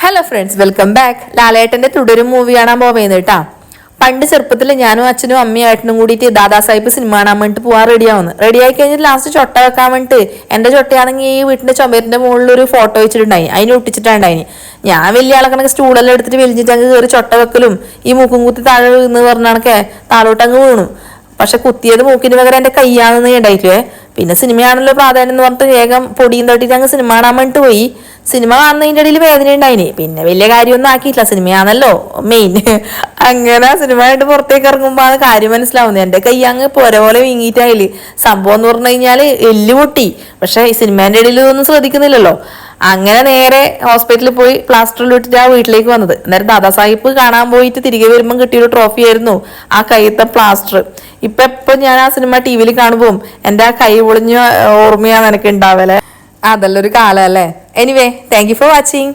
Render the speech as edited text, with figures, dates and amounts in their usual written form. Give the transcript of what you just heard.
Hello friends, welcome back. ലാലേട്ടന്റെ തുടരും movie കാണാൻ പോവേന്ന് കേട്ടാ. പണ്ട് ചെറുപ്പത്തിൽ ഞാനും അച്ഛനും അമ്മയും ഏട്ടനും കൂടിയിട്ട് ദാദാ സാഹിബ് സിനിമ കാണാൻ വേണ്ടിട്ട് പോവാൻ റെഡിയായി കഴിഞ്ഞിട്ട് ലാസ്റ്റ് ചൊട്ട വെക്കാൻ വേണ്ടിട്ട് എന്റെ ചൊട്ടയാണെങ്കിൽ ഈ വീട്ടിന്റെ ചുമരിന്റെ മുകളിൽ ഒരു ഫോട്ടോ വെച്ചിട്ടുണ്ടായി, അതിന് ഒട്ടിച്ചിട്ടുണ്ടായിന്. ഞാൻ വലിയ ആളെ സ്റ്റൂളെല്ലാം എടുത്തിട്ട് വലിഞ്ഞിട്ട് അങ്ങ് കയറി ചൊട്ട വെക്കലും ഈ മൂക്കും കുത്തി താഴെ വീന്ന് പറഞ്ഞാണൊക്കെ താഴോട്ടങ്ങ് വീണു. പക്ഷെ കുത്തിയത് മൂക്കിന് പകരം എന്റെ കയ്യാണെന്ന് ഉണ്ടായില്ലേ. പിന്നെ സിനിമയാണല്ലോ പ്രാധാന്യം എന്ന് പറഞ്ഞിട്ട് വേഗം പൊടിയും തട്ടിട്ട് അങ്ങ് സിനിമ കാണാൻ വേണ്ടിട്ട് പോയി. സിനിമ കാണുന്നതിന്റെ ഇടയിൽ വേദന ഉണ്ടായിന്. പിന്നെ വലിയ കാര്യമൊന്നും ആക്കിയിട്ടില്ല, സിനിമയാണല്ലോ മെയിൻ. അങ്ങനെ സിനിമ ആയിട്ട് പുറത്തേക്ക് ഇറങ്ങുമ്പോ ആണ് കാര്യം മനസ്സിലാവുന്നത്. എന്റെ കൈ അങ്ങ് പോര പോലെ വീങ്ങിയിട്ടായില്. സംഭവം എന്ന് പറഞ്ഞു കഴിഞ്ഞാല് എല്ല് പൊട്ടി. പക്ഷെ ഈ സിനിമേന്റെ ഇടയിൽ ഇതൊന്നും ശ്രദ്ധിക്കുന്നില്ലല്ലോ. അങ്ങനെ നേരെ ഹോസ്പിറ്റലിൽ പോയി പ്ലാസ്റ്ററിൽ ഇട്ടിട്ട് ആ വീട്ടിലേക്ക് വന്നത്. അന്നേരം ദാദാ സാഹിബ് കാണാൻ പോയിട്ട് തിരികെ വരുമ്പോൾ കിട്ടിയൊരു ട്രോഫി ആയിരുന്നു ആ കൈത്തെ പ്ലാസ്റ്റർ. ഇപ്പൊ ഞാൻ ആ സിനിമ ടി വിയിൽ കാണുമ്പോൾ എന്റെ ആ കൈ പൊളിഞ്ഞ ഓർമ്മയാണ് എനിക്ക് ഉണ്ടാവല്ലേ. അതല്ലൊരു കാലം അല്ലേ. Anyway, thank you for watching.